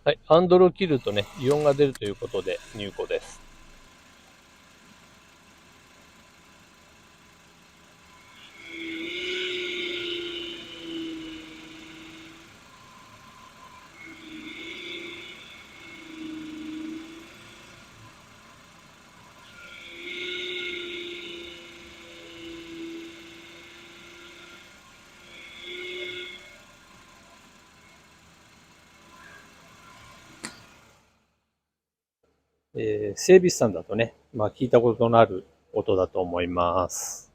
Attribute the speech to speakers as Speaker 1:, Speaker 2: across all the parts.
Speaker 1: はい。ハンドルを切るとね、イオンが出るということで入庫です。整備士さんだとね、聞いたことのある音だと思います。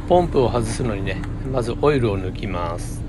Speaker 1: ポンプを外すのにね、まずオイルを抜きます。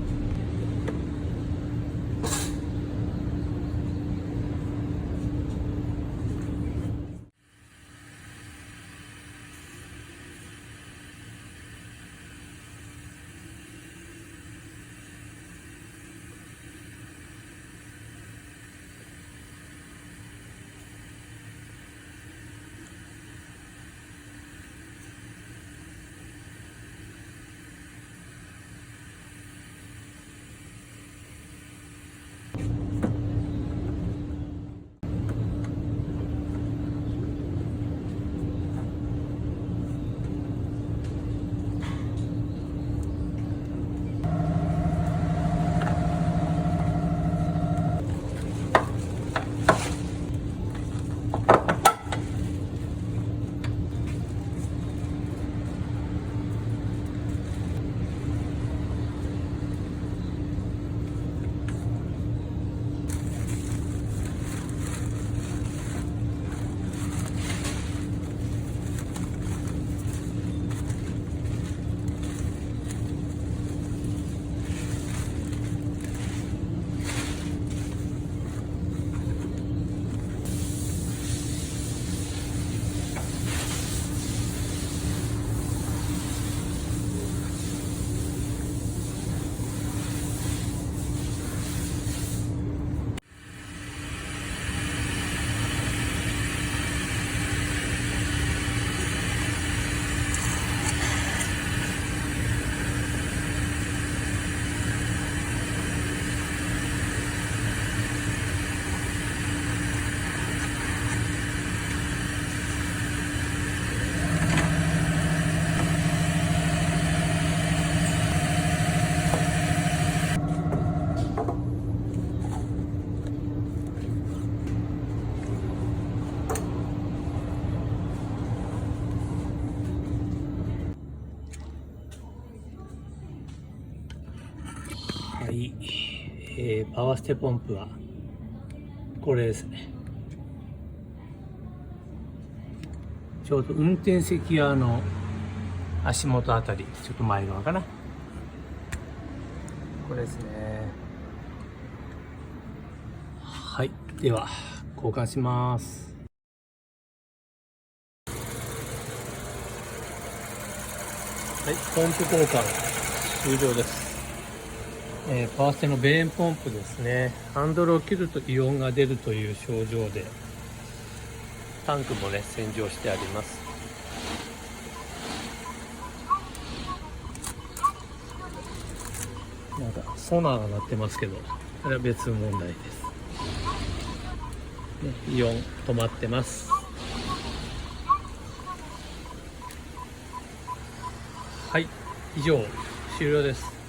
Speaker 1: はい、パワーステポンプはこれですね。ちょうど運転席側の足元あたり、ちょっと前側かな。これですね。はい、では交換します。はい、ポンプ交換終了です。パワーステのベーンポンプですね。ハンドルを切るとイオンが出るという症状で、タンクもね、洗浄してあります。なんかソナーが鳴ってますけど、これは別問題です。ね、イオン止まってます。はい、以上終了です。